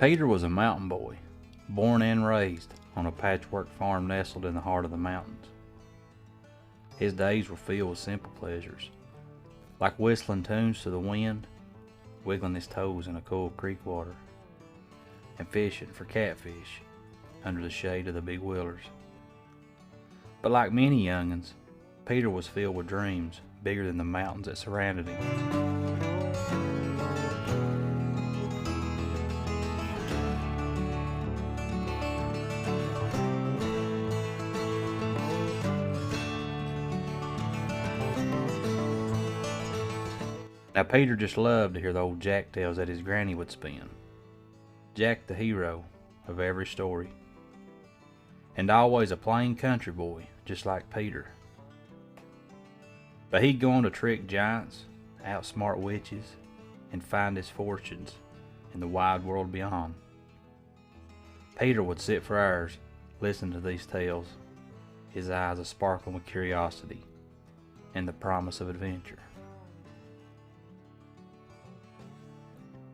Peter was a mountain boy, born and raised on a patchwork farm nestled in the heart of the mountains. His days were filled with simple pleasures, like whistling tunes to the wind, wiggling his toes in a cool creek water, and fishing for catfish under the shade of the big willows. But like many young'uns, Peter was filled with dreams bigger than the mountains that surrounded him. Now Peter just loved to hear the old Jack tales that his granny would spin. Jack the hero of every story. And always a plain country boy, just like Peter. But he'd go on to trick giants, outsmart witches, and find his fortunes in the wide world beyond. Peter would sit for hours listening to these tales, his eyes a-sparkling with curiosity and the promise of adventure.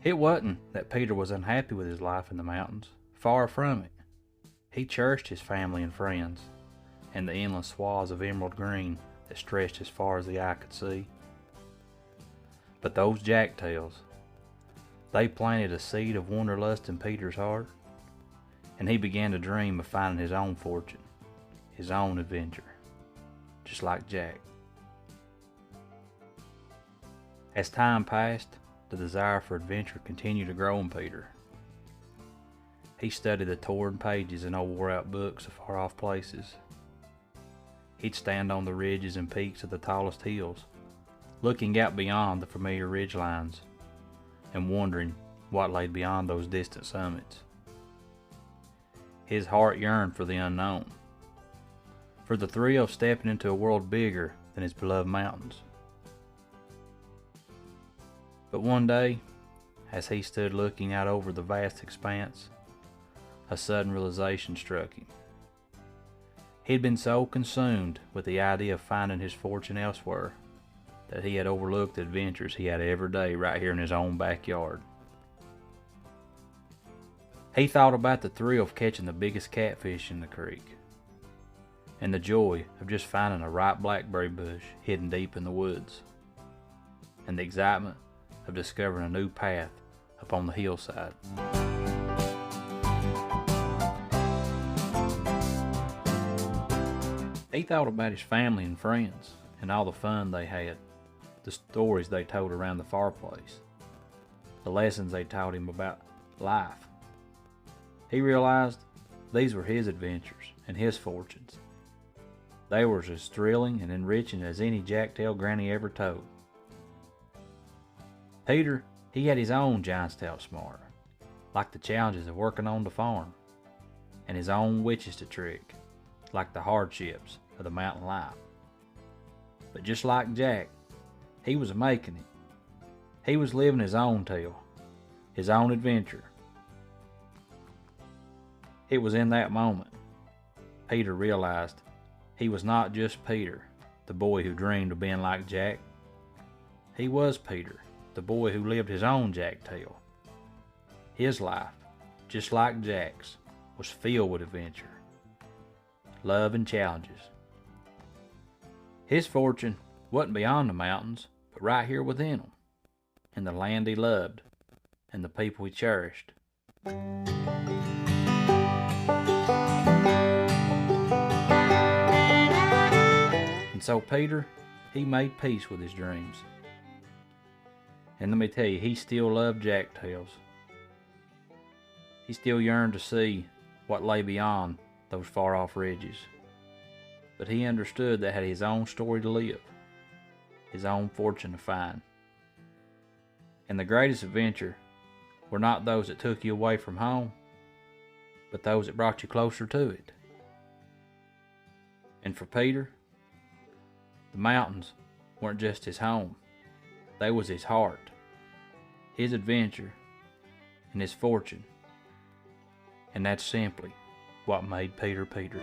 It wasn't that Peter was unhappy with his life in the mountains. Far from it. He cherished his family and friends, and the endless swaths of emerald green that stretched as far as the eye could see. But those Jack tales, they planted a seed of wanderlust in Peter's heart, and he began to dream of finding his own fortune, his own adventure, just like Jack. As time passed, the desire for adventure continued to grow in Peter. He studied the torn pages in old wore-out books of far-off places. He'd stand on the ridges and peaks of the tallest hills, looking out beyond the familiar ridge lines and wondering what lay beyond those distant summits. His heart yearned for the unknown, for the thrill of stepping into a world bigger than his beloved mountains. But one day, as he stood looking out over the vast expanse, a sudden realization struck him. He'd been so consumed with the idea of finding his fortune elsewhere that he had overlooked the adventures he had every day right here in his own backyard. He thought about the thrill of catching the biggest catfish in the creek, and the joy of just finding a ripe blackberry bush hidden deep in the woods, and the excitement of discovering a new path up on the hillside. He thought about his family and friends and all the fun they had, the stories they told around the fireplace, the lessons they taught him about life. He realized these were his adventures and his fortunes. They were as thrilling and enriching as any Jacktail granny ever told. Peter, he had his own giants to outsmart, like the challenges of working on the farm, and his own witches to trick, like the hardships of the mountain life. But just like Jack, he was making it. He was living his own tale, his own adventure. It was in that moment Peter realized he was not just Peter, the boy who dreamed of being like Jack. He was Peter, the boy who lived his own Jack tale. His life, just like Jack's, was filled with adventure, love, and challenges. His fortune wasn't beyond the mountains, but right here within them, in the land he loved and the people he cherished. And so Peter, he made peace with his dreams. And let me tell you, he still loved Jack tales. He still yearned to see what lay beyond those far-off ridges. But he understood that had his own story to live, his own fortune to find. And the greatest adventure were not those that took you away from home, but those that brought you closer to it. And for Peter, the mountains weren't just his home. They was his heart, his adventure, and his fortune. And that's simply what made Peter Peter.